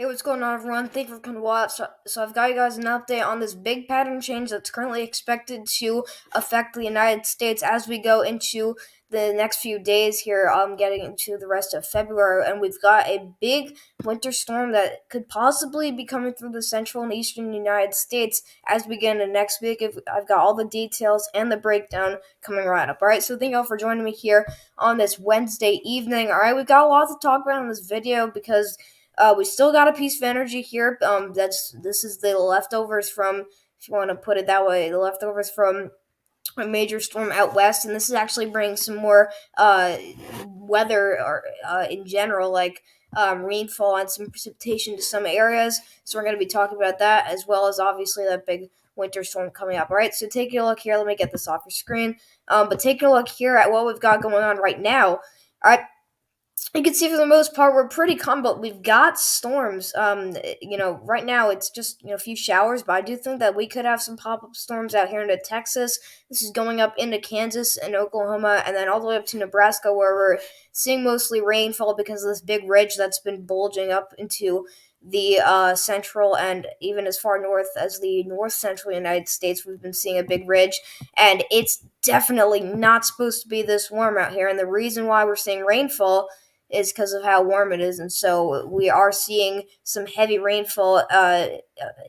Hey, what's going on, everyone? Thank you for coming to watch. So I've got you guys an update on this big pattern change that's currently expected to affect the United States as we go into the next few days here, getting into the rest of February. And we've got a big winter storm that could possibly be coming through the central and eastern United States as we get into next week. I've got all the details and the breakdown coming right up. All right, so thank you all for joining me here on this Wednesday evening. All right, we've got a lot to talk about in this video because we still got a piece of energy here. This is the leftovers from, if you want to put it that way, the leftovers from a major storm out west, and this is actually bringing some more weather or in general, like rainfall and some precipitation to some areas. So we're going to be talking about that as well as obviously that big winter storm coming up. All right, so taking a look here. Let me get this off your screen. But taking a look here at what we've got going on right now. All right, you can see for the most part we're pretty calm, but we've got storms. Right now it's just a few showers, but I do think that we could have some pop-up storms out here into Texas. This is going up into Kansas and Oklahoma, and then all the way up to Nebraska, where we're seeing mostly rainfall because of this big ridge that's been bulging up into the central and even as far north as the north central United States. We've been seeing a big ridge, and it's definitely not supposed to be this warm out here. And the reason why we're seeing rainfall is because of how warm it is, and so we are seeing some heavy rainfall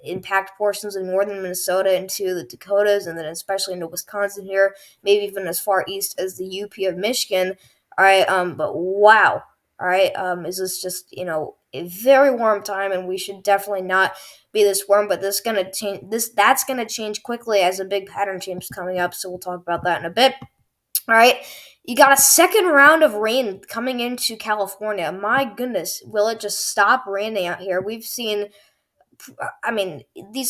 impact portions of northern Minnesota into the Dakotas, and then especially into Wisconsin here, maybe even as far east as the UP of Michigan. All right, but wow, all right, is this just a very warm time, and we should definitely not be this warm, but this gonna change. That's gonna change quickly as a big pattern change is coming up. So we'll talk about that in a bit. All right. You got a second round of rain coming into California. My goodness, will it just stop raining out here? We've seen, I mean, the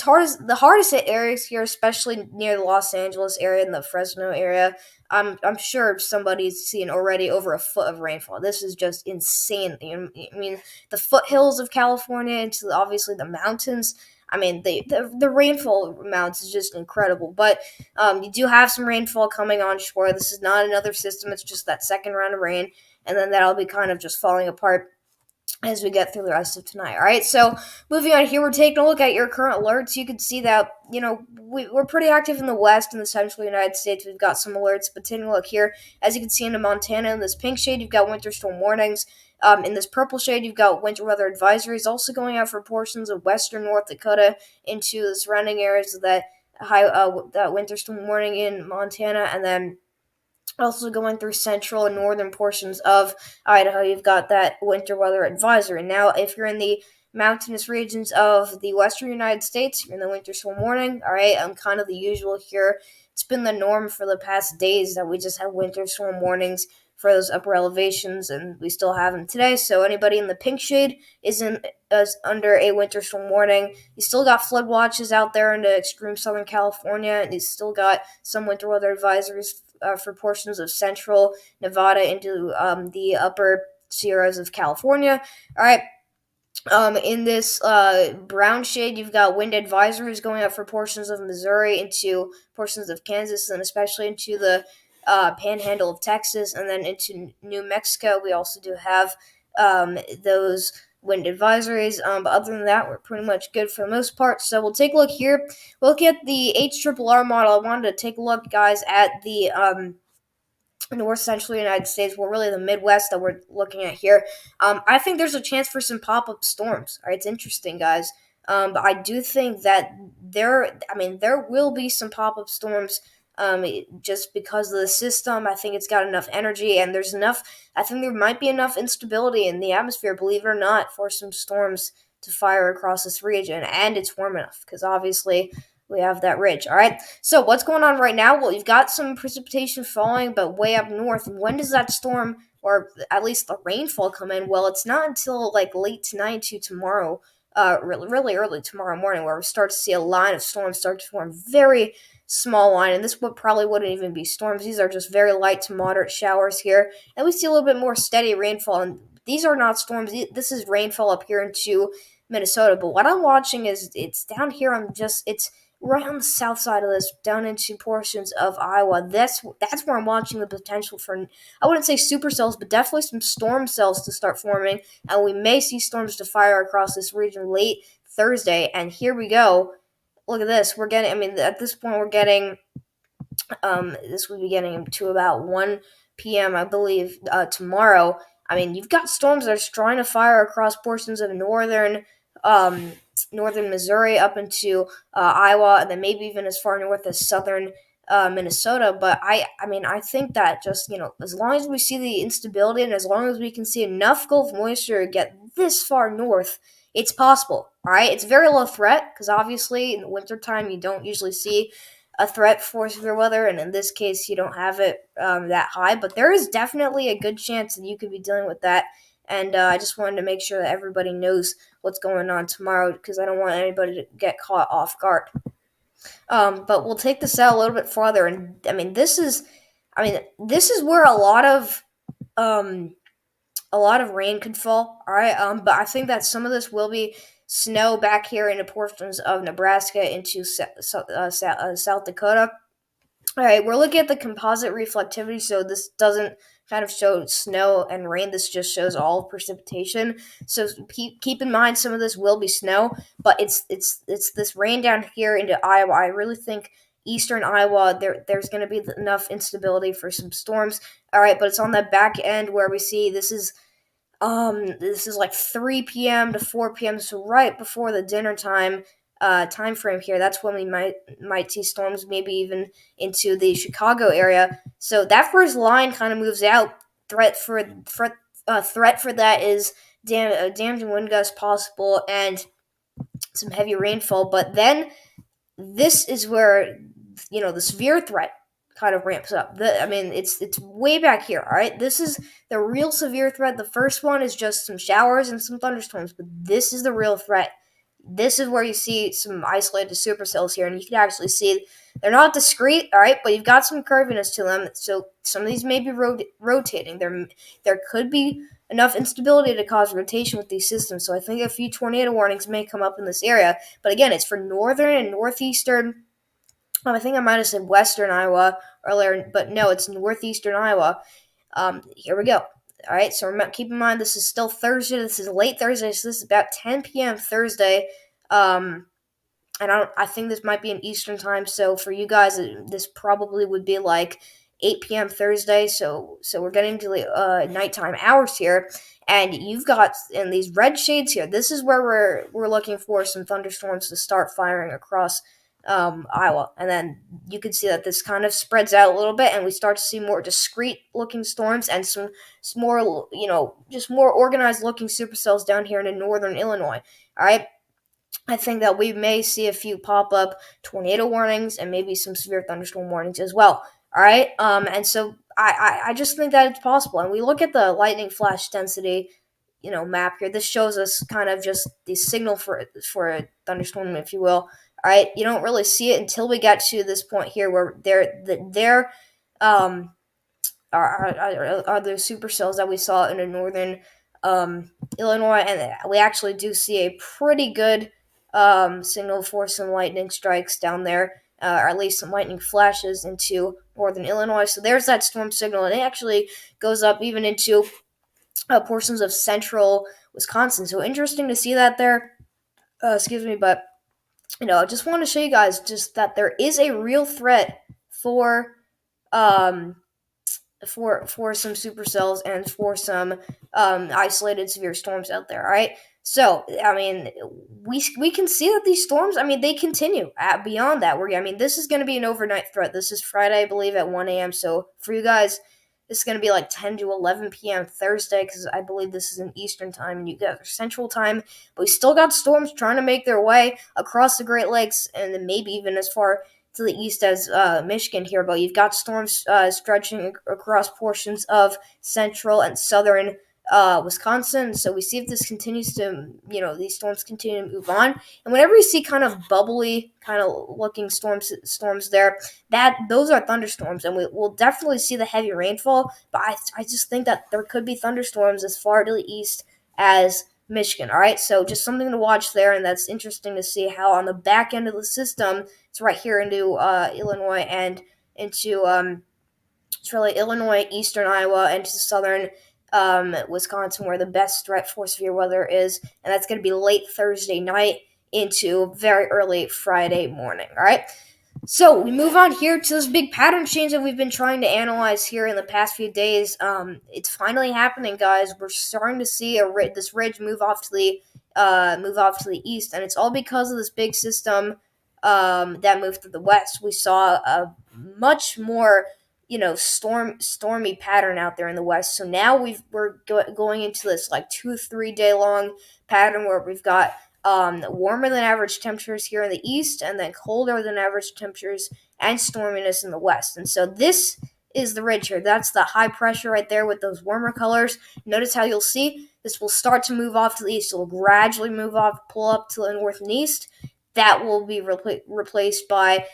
hardest hit areas here, especially near the Los Angeles area and the Fresno area. I'm sure somebody's seen already over a foot of rainfall. This is just insane. I mean, the foothills of California into obviously the mountains. I mean, the rainfall amounts is just incredible. But you do have some rainfall coming on shore. This is not another system. It's just that second round of rain, and then that'll be kind of just falling apart as we get through the rest of tonight. All right, so moving on here, we're taking a look at your current alerts. You can see that we're pretty active in the west and the central United States. We've got some alerts, but taking a look here, as you can see into Montana in this pink shade, you've got winter storm warnings. In this purple shade, you've got winter weather advisories also going out for portions of western North Dakota into the surrounding areas of that that winter storm warning in Montana, and then also going through central and northern portions of Idaho, you've got that winter weather advisory. Now, if you're in the mountainous regions of the western United States, you're in the winter storm warning. All right, kind of the usual here. It's been the norm for the past days that we just have winter storm warnings for those upper elevations, and we still have them today. So anybody in the pink shade is under a winter storm warning. You still got flood watches out there into extreme Southern California, and you still got some winter weather advisories for portions of central Nevada into the upper Sierras of California. All right. In this brown shade, you've got wind advisories going out for portions of Missouri into portions of Kansas, and especially into the panhandle of Texas, and then into New Mexico. We also do have those wind advisories. But other than that, we're pretty much good for the most part. So we'll take a look here. We'll look at the HRRR model. I wanted to take a look, guys, at the north central United States. Well, really the Midwest that we're looking at here. I think there's a chance for some pop-up storms. All right, it's interesting, guys. But I do think that there will be some pop-up storms just because of the system. I think it's got enough energy, and there's enough. I think there might be enough instability in the atmosphere, believe it or not, for some storms to fire across this region, and it's warm enough because obviously we have that ridge. All right. So what's going on right now? Well, you've got some precipitation falling, but way up north. And when does that storm, or at least the rainfall, come in? Well, it's not until like late tonight to tomorrow, really early tomorrow morning, where we start to see a line of storms start to form. Very small line, and this probably wouldn't even be storms. These are just very light to moderate showers here, and we see a little bit more steady rainfall. And these are not storms. This is rainfall up here into Minnesota. But what I'm watching is it's down here. It's right on the south side of this, down into portions of Iowa. That's where I'm watching the potential for, I wouldn't say supercells, but definitely some storm cells to start forming, and we may see storms to fire across this region late Thursday. And here we go. Look at this. We're getting. I mean, at this point, we're getting. This will be getting to about 1 p.m. I believe tomorrow. I mean, you've got storms that are trying to fire across portions of um, northern Missouri up into Iowa, and then maybe even as far north as southern Minnesota. But I mean, I think that just as long as we see the instability and as long as we can see enough Gulf moisture get this far north, it's possible. All right, it's very low threat because obviously in the wintertime you don't usually see a threat for severe weather, and in this case, you don't have it that high. But there is definitely a good chance that you could be dealing with that. And I just wanted to make sure that everybody knows what's going on tomorrow because I don't want anybody to get caught off guard. But we'll take this out a little bit farther, and this is where um, a lot of rain could fall. All right, but I think that some of this will be snow back here into portions of Nebraska into South Dakota. All right, we're looking at the composite reflectivity, so this doesn't kind of show snow and rain. This just shows all precipitation. So keep in mind some of this will be snow, but it's this rain down here into Iowa. I really think eastern Iowa there's going to be enough instability for some storms. All right, but it's on the back end where we see this is like 3 p.m. to 4 p.m. So right before the dinner time frame here. That's when we might see storms, maybe even into the Chicago area. So that first line kind of moves out. Threat for that is damaging wind gusts possible and some heavy rainfall. But then this is where the severe threat kind of ramps up. It's way back here. All right, this is the real severe threat. The first one is just some showers and some thunderstorms, but this is the real threat. This is where you see some isolated supercells here, and you can actually see they're not discrete, all right, but you've got some curviness to them. So some of these may be rotating. There could be enough instability to cause rotation with these systems. So I think a few tornado warnings may come up in this area. But again, it's for northern and northeastern. I think I might have said western Iowa earlier, but no, it's northeastern Iowa. Here we go. All right, so keep in mind this is still Thursday. This is late Thursday, so this is about 10 p.m. Thursday. And I think this might be in Eastern time. So for you guys, this probably would be like 8 p.m. Thursday. So we're getting to the nighttime hours here, and you've got in these red shades here. This is where we're looking for some thunderstorms to start firing across Iowa, and then you can see that this kind of spreads out a little bit, and we start to see more discrete looking storms and some more just more organized looking supercells down here in northern Illinois. All right. I think that we may see a few pop up tornado warnings and maybe some severe thunderstorm warnings as well. All right. And so I just think that it's possible. And we look at the lightning flash density, map here. This shows us kind of just the signal for a thunderstorm, if you will. All right. You don't really see it until we get to this point here where they're are the supercells that we saw in the northern Illinois, and we actually do see a pretty good signal for some lightning strikes down there, or at least some lightning flashes into northern Illinois. So there's that storm signal, and it actually goes up even into portions of central Wisconsin. So interesting to see that there. Excuse me, but I just want to show you guys just that there is a real threat for um, for some supercells and for some isolated severe storms out there. All right. So I mean, we can see that these storms. I mean, they continue beyond that. This is going to be an overnight threat. This is Friday, I believe, at 1 a.m. So for you guys, this is going to be like 10 to 11 p.m. Thursday because I believe this is in Eastern time and you guys are Central time. But we still got storms trying to make their way across the Great Lakes and then maybe even as far to the east as Michigan here, but you've got storms stretching across portions of central and southern Wisconsin. So we see if this continues to, these storms continue to move on. And whenever you see kind of bubbly, kind of looking storms there, those are thunderstorms, and we'll definitely see the heavy rainfall. But I just think that there could be thunderstorms as far to the east as Michigan. All right, so just something to watch there, and that's interesting to see how on the back end of the system It's right here into Illinois and into it's really Illinois, eastern Iowa, into southern Wisconsin, where the best threat for severe weather is, and that's going to be late Thursday night into very early Friday morning. All right. So we move on here to this big pattern change that we've been trying to analyze here in the past few days. It's finally happening, guys. We're starting to see this ridge move off to the east, and it's all because of this big system that moved to the west. We saw a much more stormy pattern out there in the west. So now we're going into this like 2-3 day long pattern where we've got warmer than average temperatures here in the east, and then colder than average temperatures and storminess in the west. And so this is the ridge here. That's the high pressure right there with those warmer colors. Notice how you'll see this will start to move off to the east. It will gradually move off, pull up to the north and east. That will be replaced by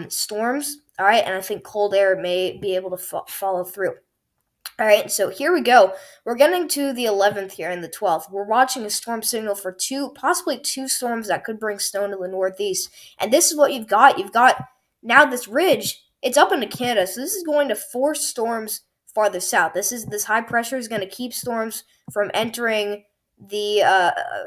storms. All right, and I think cold air may be able to follow through. All right, so here we go. We're getting to the 11th here and the 12th. We're watching a storm signal for possibly two storms that could bring snow to the northeast. And this is what you've got. You've got now this ridge. It's up into Canada, so this is going to force storms farther south. This high pressure is going to keep storms from entering the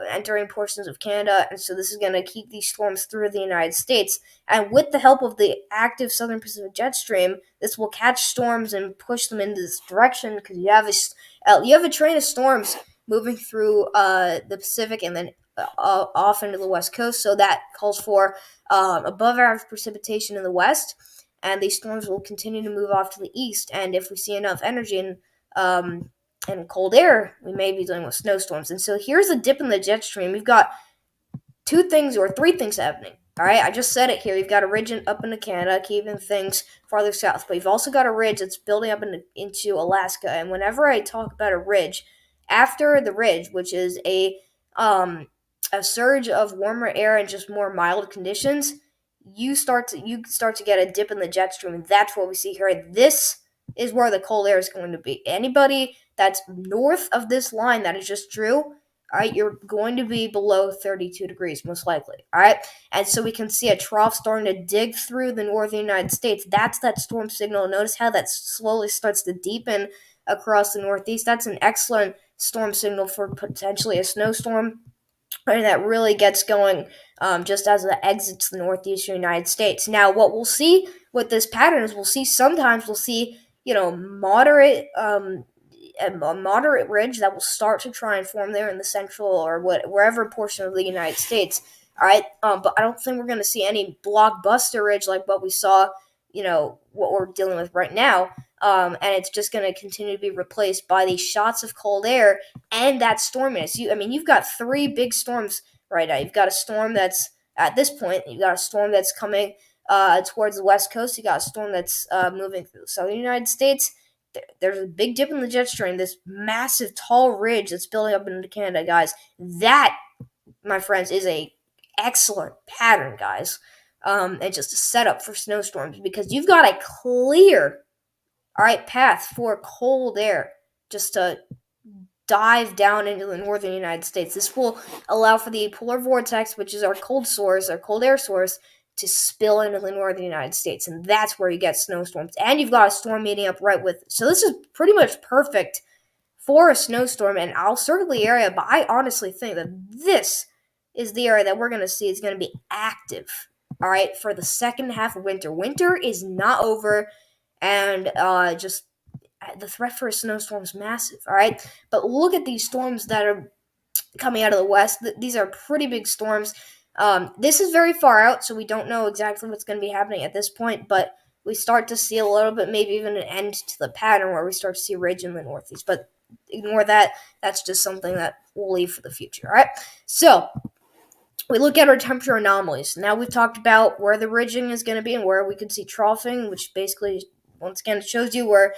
entering portions of Canada, and so this is going to keep these storms through the United States. And with the help of the active Southern Pacific jet stream, this will catch storms and push them into this direction because you have a train of storms moving through the Pacific and then off into the West Coast. So that calls for above average precipitation in the west, and these storms will continue to move off to the east. And if we see enough energy and cold air, we may be dealing with snowstorms. And so here's a dip in the jet stream. We've got three things happening. All right, I just said it here. You've got a ridge up into Canada, keeping things farther south, but you've also got a ridge that's building up into Alaska. And whenever I talk about a ridge, after the ridge, which is a surge of warmer air and just more mild conditions, you start to get a dip in the jet stream, and that's what we see here. This is where the cold air is going to be. Anybody that's north of this line that I just drew, all right, you're going to be below 32 degrees, most likely, all right? And so we can see a trough starting to dig through the northern United States. That's that storm signal. Notice how that slowly starts to deepen across the northeast. That's an excellent storm signal for potentially a snowstorm, and that really gets going just as it exits the northeastern United States. Now, what we'll see with this pattern is we'll see moderate a moderate ridge that will start to try and form there in the central or wherever portion of the United States. All right, but I don't think we're going to see any blockbuster ridge like what we saw, what we're dealing with right now. And it's just going to continue to be replaced by these shots of cold air and that storminess. You've got three big storms right now. You've got a storm that's at this point. You've got a storm that's coming towards the west coast. You got a storm that's moving through the southern United States. There's a big dip in the jet stream. This massive tall ridge that's building up into Canada, guys. That, my friends, is a excellent pattern, guys. And just a setup for snowstorms because you've got a clear, all right, path for cold air just to dive down into the northern United States. This will allow for the polar vortex, which is our cold air source, to spill into the northern United States, and that's where you get snowstorms. And you've got a storm meeting up right with it. So this is pretty much perfect for a snowstorm, and I'll circle the area, but I honestly think that this is the area that we're going to see is going to be active, all right, for the second half of winter. Winter is not over, and just the threat for a snowstorm is massive, all right? But look at these storms that are coming out of the west. These are pretty big storms. This is very far out, so we don't know exactly what's going to be happening at this point, but we start to see a little bit, maybe even an end to the pattern where we start to see a ridge in the northeast. But ignore that. That's just something that we'll leave for the future, all right? So we look at our temperature anomalies. Now we've talked about where the ridging is going to be and where we could see troughing, which basically, once again, it shows you where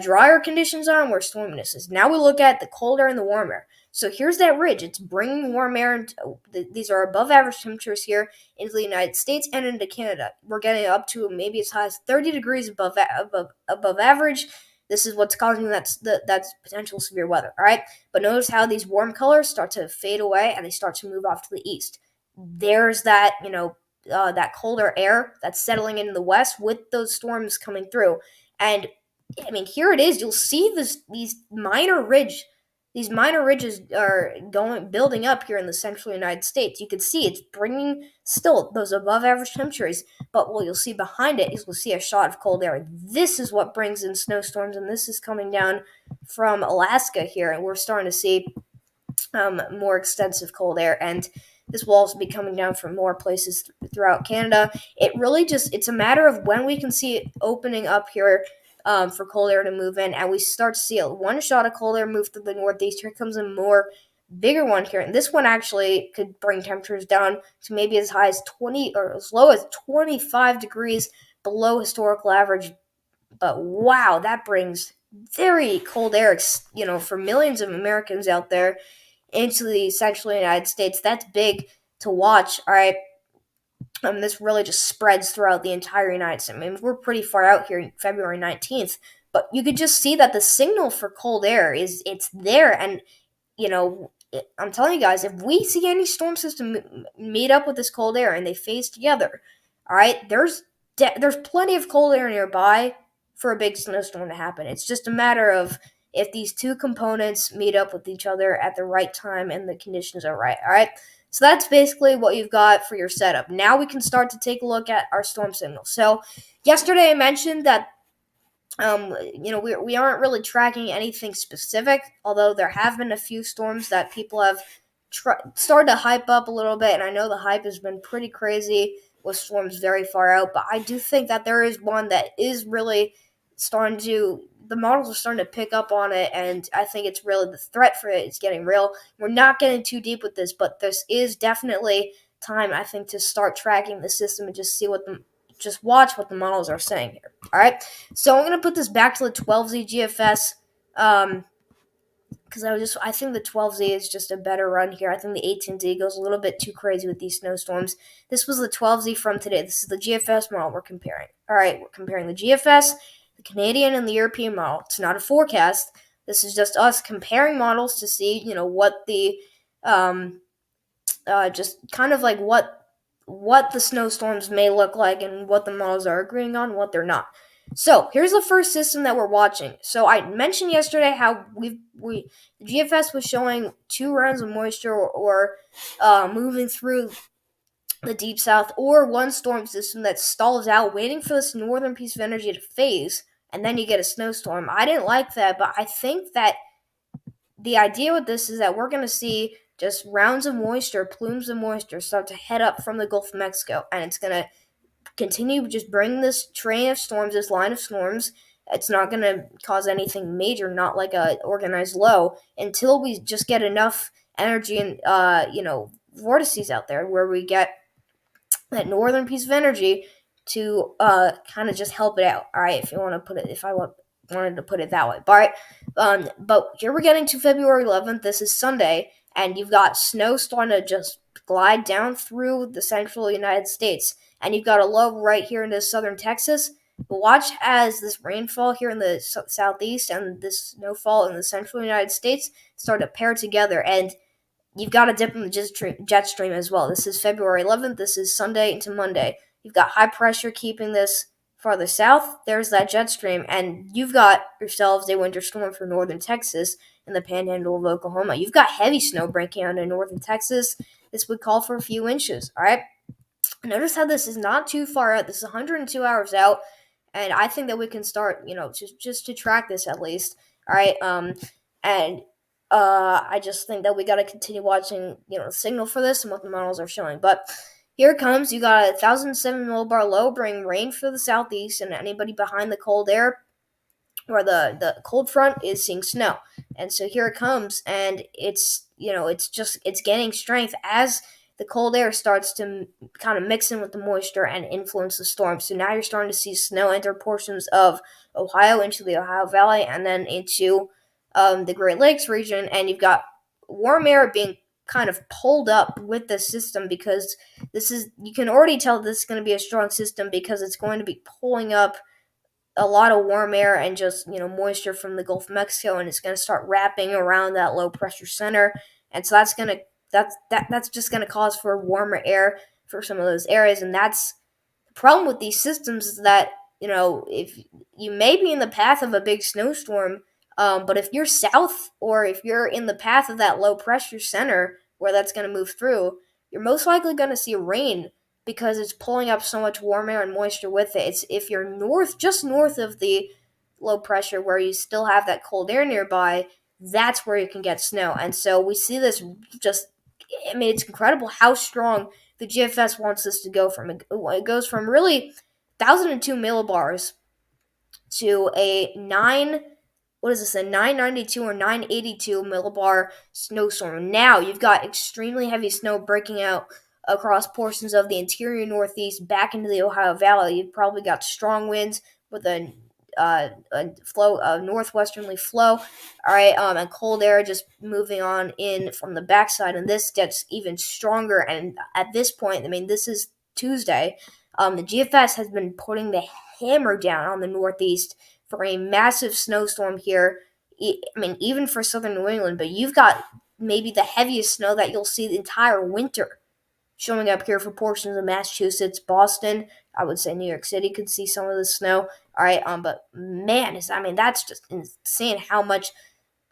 drier conditions are and where storminess is. Now we look at the colder and the warmer. So here's that ridge. It's bringing warm air. These are above average temperatures here into the United States and into Canada. We're getting up to maybe as high as 30 degrees above average. This is what's causing that's potential severe weather, all right? But notice how these warm colors start to fade away and they start to move off to the east. There's that, that colder air that's settling in the west with those storms coming through. And I mean, here it is. You'll see these minor ridges are building up here in the central United States. You can see it's bringing still those above average temperatures, but what you'll see behind it is you'll see a shot of cold air. This is what brings in snowstorms, and this is coming down from Alaska here, and we're starting to see more extensive cold air, and this will also be coming down from more places throughout Canada. It's a matter of when we can see it opening up here for cold air to move in, and we start to see one shot of cold air move to the northeast. Here comes a more bigger one here, and this one actually could bring temperatures down to maybe as high as 20 or as low as 25 degrees below historical average. But wow, that brings very cold air, for millions of Americans out there into the central United States. That's big to watch. All right. This really just spreads throughout the entire United States. I mean, we're pretty far out here, February 19th, but you could just see that the signal for cold air it's there. And, I'm telling you guys, if we see any storm system meet up with this cold air and they phase together, all right, there's plenty of cold air nearby for a big snowstorm to happen. It's just a matter of if these two components meet up with each other at the right time and the conditions are right. All right. So that's basically what you've got for your setup. Now we can start to take a look at our storm signal. So yesterday I mentioned that we aren't really tracking anything specific, although there have been a few storms that people have started to hype up a little bit, and I know the hype has been pretty crazy with storms very far out, but I do think that there is one that is really the models are starting to pick up on it, and I think it's really the threat for it is getting real. We're not getting too deep with this, but this is definitely time, I think, to start tracking the system and just watch what the models are saying here. All right, so I'm gonna put this back to the 12Z GFS because I think the 12Z is just a better run here. I think the 18Z goes a little bit too crazy with these snowstorms. This was the 12Z from today. This is the GFS model we're comparing. All right, we're comparing the GFS, the Canadian, and the European model. It's not a forecast. This is just us comparing models to see, what the just kind of like what the snowstorms may look like and what the models are agreeing on, what they're not. So here's the first system that we're watching. So I mentioned yesterday how the GFS was showing 2 rounds of moisture or moving through the deep south, or one storm system that stalls out waiting for this northern piece of energy to phase, and then you get a snowstorm. I didn't like that, but I think that the idea with this is that we're going to see just rounds of moisture, plumes of moisture start to head up from the Gulf of Mexico, and it's going to continue just bring this train of storms, this line of storms. It's not going to cause anything major, not like a organized low, until we just get enough energy and vortices out there where we get that northern piece of energy to kind of just help it out. All right, wanted to put it that way. All right, but here we're getting to February 11th. This is Sunday, and you've got snow starting to just glide down through the central United States, and you've got a low right here into southern Texas. But watch as this rainfall here in the southeast and this snowfall in the central United States start to pair together, and you've got a dip in the jet stream as well. This is February 11th. This is Sunday into Monday. You've got high pressure keeping this farther south. There's that jet stream, and you've got yourselves a winter storm for northern Texas and the panhandle of Oklahoma. You've got heavy snow breaking out in northern Texas. This would call for a few inches, all right? Notice how this is not too far out. This is 102 hours out, and I think that we can start, just to track this at least, all right? And I just think that we got to continue watching, the signal for this and what the models are showing. But here it comes. You got a 1,007 millibar low bringing rain for the southeast, and anybody behind the cold air or the cold front is seeing snow. And so here it comes, and it's gaining strength as the cold air starts to kind of mix in with the moisture and influence the storm. So now you're starting to see snow enter portions of Ohio into the Ohio Valley and then into the Great Lakes region, and you've got warm air being kind of pulled up with the system because you can already tell this is going to be a strong system because it's going to be pulling up a lot of warm air and just moisture from the Gulf of Mexico, and it's going to start wrapping around that low pressure center, and so that's just going to cause for warmer air for some of those areas. And that's the problem with these systems, is that, if you may be in the path of a big snowstorm, but if you're south, or if you're in the path of that low pressure center where that's going to move through, you're most likely going to see rain, because it's pulling up so much warm air and moisture with it. It's if you're just north of the low pressure, where you still have that cold air nearby, that's where you can get snow. And so we see this, just, I mean, it's incredible how strong the GFS wants this to go from. It goes from really 1,002 millibars to a 992 or 982 millibar snowstorm. Now you've got extremely heavy snow breaking out across portions of the interior Northeast back into the Ohio Valley. You've probably got strong winds with a northwesterly flow. All right, and cold air just moving on in from the backside, and this gets even stronger. And at this point, I mean, this is Tuesday. The GFS has been putting the hammer down on the Northeast for a massive snowstorm here. I mean, even for southern New England, but you've got maybe the heaviest snow that you'll see the entire winter showing up here for portions of Massachusetts, Boston. I would say New York City could see some of the snow. All right, but man, that's just insane how much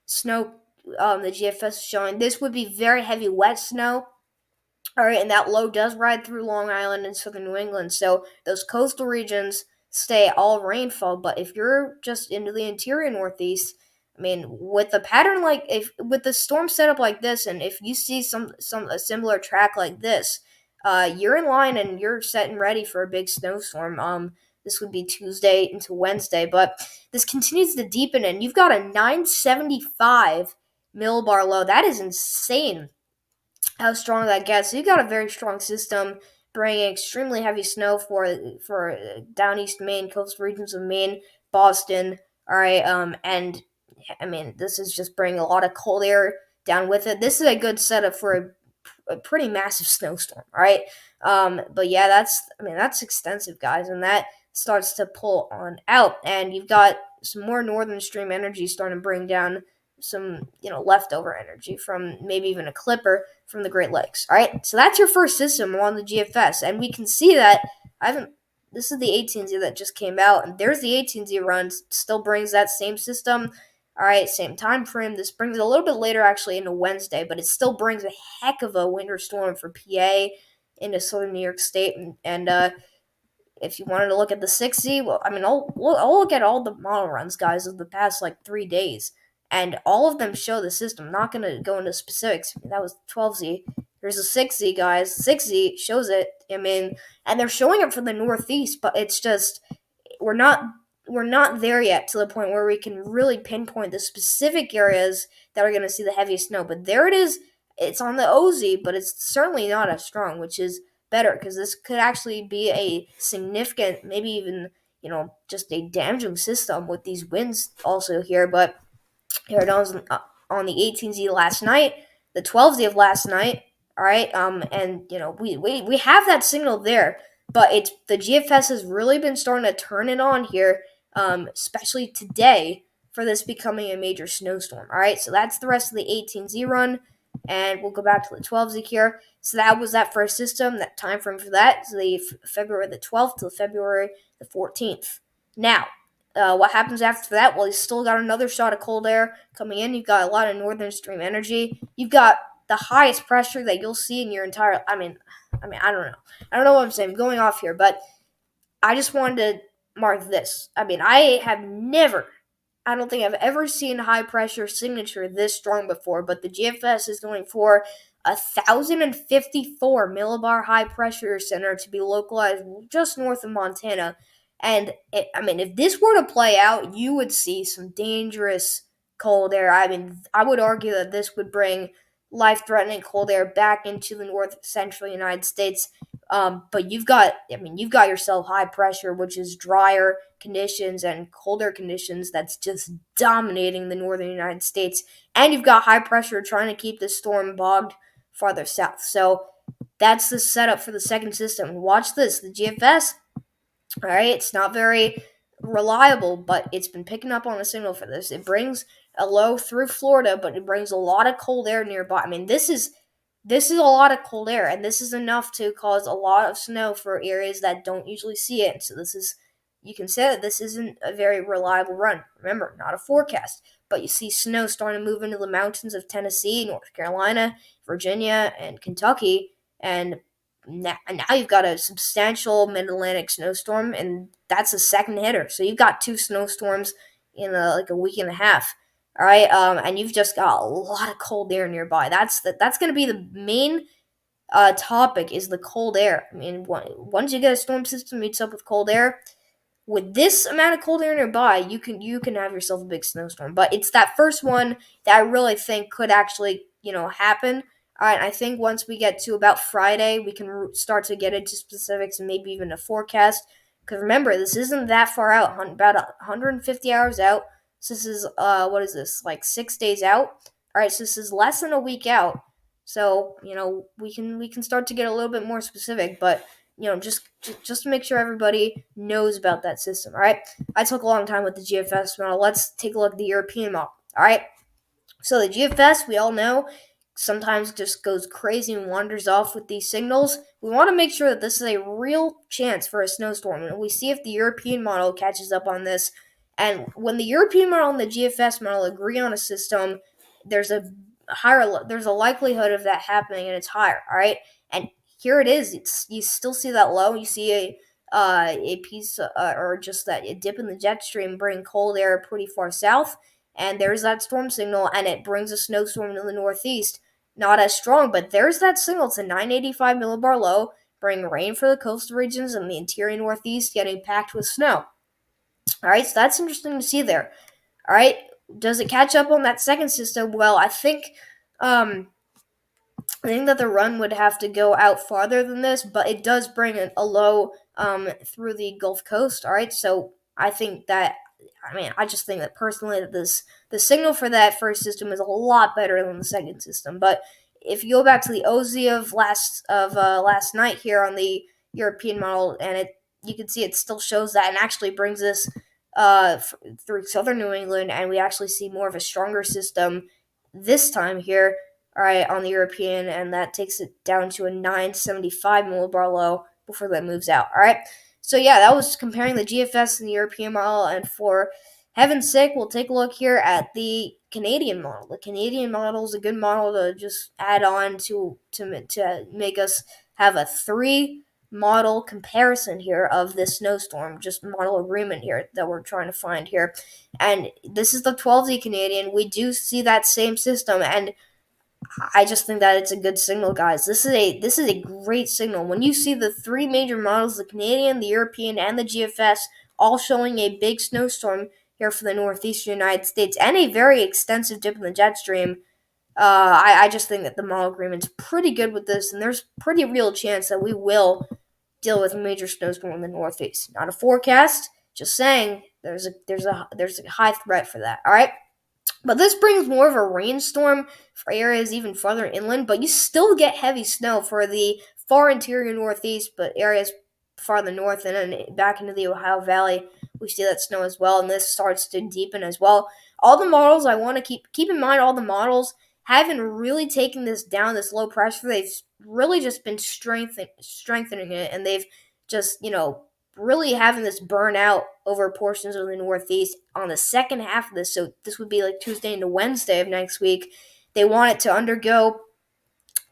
snow the GFS is showing. This would be very heavy, wet snow. All right, and that low does ride through Long Island and southern New England, so those coastal regions stay all rainfall. But if you're just into the interior Northeast, I mean, with a pattern like, if with the storm setup like this, and if you see some a similar track like this, you're in line and you're set and ready for a big snowstorm. This would be Tuesday into Wednesday, but this continues to deepen, and you've got a 975 millibar low. That is insane how strong that gets. So you got a very strong system bringing extremely heavy snow for down east Maine, coastal regions of Maine, Boston. All right, and I mean, this is just bringing a lot of cold air down with it. This is a good setup for a pretty massive snowstorm. All right, but yeah, that's extensive, guys, and that starts to pull on out, and you've got some more northern stream energy starting to bring down some leftover energy from maybe even a clipper from the Great Lakes. All right, so that's your first system along the GFS, and we can see that I haven't. This is the 18Z that just came out, and there's the 18Z run. Still brings that same system. All right, same time frame. This brings it a little bit later, actually, into Wednesday, but it still brings a heck of a winter storm for PA into southern New York State, and if you wanted to look at the 6Z, well, I mean, I'll look at all the model runs, guys, of the past like 3 days, and all of them show the system. I'm not going to go into specifics. That was 12Z. There's a 6Z, guys. 6Z shows it. I mean, and they're showing it for the Northeast, but it's just we're not there yet to the point where we can really pinpoint the specific areas that are going to see the heaviest snow. But there it is. It's on the OZ, but it's certainly not as strong, which is better, because this could actually be a significant, maybe even just a damaging system with these winds also here. But here it is on the 18Z last night, the 12Z of last night. All right, and we have that signal there, but it's the GFS has really been starting to turn it on here, especially today, for this becoming a major snowstorm. All right, so that's the rest of the 18Z run, and we'll go back to the 12Z here. So that was that first system. That time frame for that is the February the 12th to February the 14th. Now, what happens after that? Well, you still got another shot of cold air coming in. You've got a lot of northern stream energy. You've got the highest pressure that you'll see in your entire. I mean, I don't know. I don't know what I'm saying. I'm going off here, but I just wanted to mark this. I mean, I don't think I've ever seen high pressure signature this strong before, but the GFS is going for 1,054 millibar high pressure center to be localized just north of Montana. And if this were to play out, you would see some dangerous cold air. I mean, I would argue that this would bring life-threatening cold air back into the north central United States. But you've got yourself high pressure, which is drier conditions and colder conditions that's just dominating the northern United States. And you've got high pressure trying to keep the storm bogged farther south. So that's the setup for the second system. Watch this. The GFS, all right, it's not very reliable, but it's been picking up on a signal for this. It brings a low through Florida, but it brings a lot of cold air nearby. I mean, this is this is a lot of cold air, and this is enough to cause a lot of snow for areas that don't usually see it. So this is, you can say that this isn't a very reliable run. Remember, not a forecast, but you see snow starting to move into the mountains of Tennessee, North Carolina, Virginia, and Kentucky, and now you've got a substantial mid-Atlantic snowstorm, and that's a second hitter. So you've got two snowstorms in like a week and a half. All right, and you've just got a lot of cold air nearby. That's going to be the main topic, is the cold air. I mean, once you get a storm system meets up with cold air, with this amount of cold air nearby, you can have yourself a big snowstorm. But it's that first one that I really think could actually happen. All right, I think once we get to about Friday, we can start to get into specifics and maybe even a forecast. Because remember, this isn't that far out, about 150 hours out. So this is what is this, like 6 days out? All right, so this is less than a week out. So we can start to get a little bit more specific, but just to make sure everybody knows about that system. All right, I took a long time with the GFS model. Let's take a look at the European model. All right, so the GFS, we all know, sometimes just goes crazy and wanders off with these signals. We want to make sure that this is a real chance for a snowstorm, and we see if the European model catches up on this. And when the European model and the GFS model agree on a system, there's there's a likelihood of that happening, and it's higher. All right, and here it is. You still see that low. You see a piece or just that a dip in the jet stream bring cold air pretty far south, and there's that storm signal, and it brings a snowstorm to the northeast. Not as strong, but there's that signal. It's a 985 millibar low, bring rain for the coastal regions and the interior northeast, getting packed with snow. All right, so that's interesting to see there. All right, does it catch up on that second system? Well, I think that the run would have to go out farther than this, but it does bring a low through the Gulf Coast. All right, so I just think that personally that the signal for that first system is a lot better than the second system. But if you go back to the OZ of last night here on the European model, and you can see it still shows that, and actually brings us through southern New England, and we actually see more of a stronger system this time here. All right, on the European, and that takes it down to a 975 millibar low before that moves out. All right, so yeah, that was comparing the GFS and the European model, and for heaven's sake, we'll take a look here at the Canadian model. The Canadian model is a good model to just add on to make us have a three model comparison here of this snowstorm, just model agreement here that we're trying to find here. And this is the 12Z Canadian. We do see that same system, and I just think that it's a good signal, guys. This is a great signal. When you see the three major models, the Canadian, the European, and the GFS, all showing a big snowstorm here for the northeastern United States and a very extensive dip in the jet stream, I just think that the model agreement's pretty good with this, and there's pretty real chance that we will deal with a major snowstorm in the northeast. Not a forecast, just saying there's a high threat for that. All right. But this brings more of a rainstorm for areas even farther inland, but you still get heavy snow for the far interior northeast, but areas farther north and then back into the Ohio Valley, we see that snow as well, and this starts to deepen as well. All the models, I want to keep in mind, all the models haven't really taken this down, this low pressure. They've really just been strengthening it, and they've just, really having this burn out over portions of the Northeast on the second half of this. So this would be like Tuesday into Wednesday of next week. They want it to undergo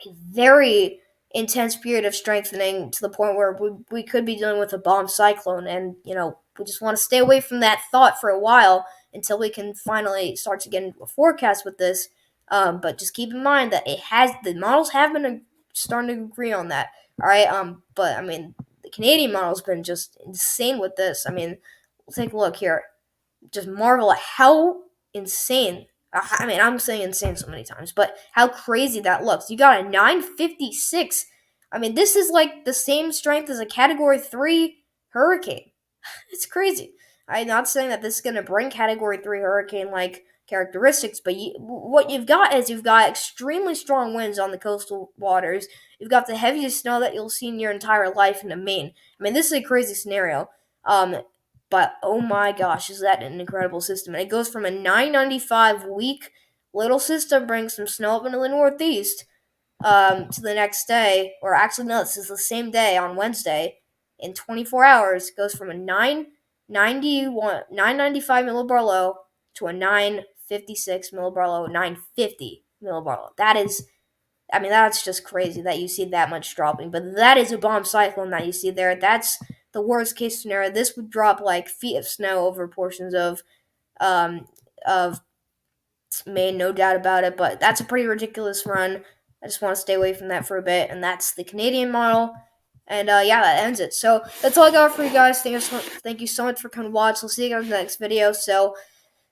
a very intense period of strengthening to the point where we could be dealing with a bomb cyclone. And, we just want to stay away from that thought for a while until we can finally start to get into a forecast with this. But just keep in mind that the models have been starting to agree on that. All right. But I mean, the Canadian model's been just insane with this. I mean, we'll take a look here. Just marvel at how insane. I mean, I'm saying insane so many times, but how crazy that looks. You got a 956. I mean, this is like the same strength as a Category 3 hurricane. It's crazy. I'm not saying that this is going to bring Category 3 hurricane like characteristics, but what you've got is you've got extremely strong winds on the coastal waters. You've got the heaviest snow that you'll see in your entire life in the Maine. I mean, this is a crazy scenario. But oh my gosh, is that an incredible system? And it goes from a 995 weak little system, brings some snow up into the northeast, to the next day, or actually no, this is the same day on Wednesday. In 24 hours, goes from a 995 millibar low to a 956 millibar low, 950 millibar low. That is, I mean, that's just crazy that you see that much dropping. But that is a bomb cyclone that you see there. That's the worst case scenario. This would drop like feet of snow over portions um, of Maine, no doubt about it. But that's a pretty ridiculous run. I just want to stay away from that for a bit. And that's the Canadian model. And yeah, that ends it. So that's all I got for you guys. Thank you so much for coming to watch. We'll see you guys in the next video. So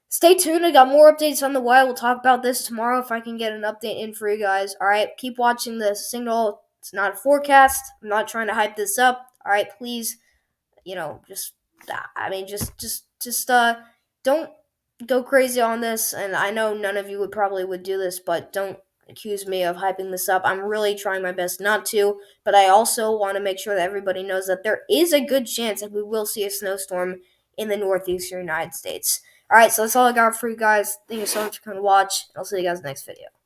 stay tuned. I got more updates on the wild. We'll talk about this tomorrow if I can get an update in for you guys. All right, keep watching the signal. It's not a forecast. I'm not trying to hype this up. All right, please, just don't go crazy on this. And I know none of you would do this, but don't accuse me of hyping this up. I'm really trying my best not to, but I also want to make sure that everybody knows that there is a good chance that we will see a snowstorm in the northeastern United States. All right, so that's all I got for you guys. Thank you so much for coming to watch. I'll see you guys next video.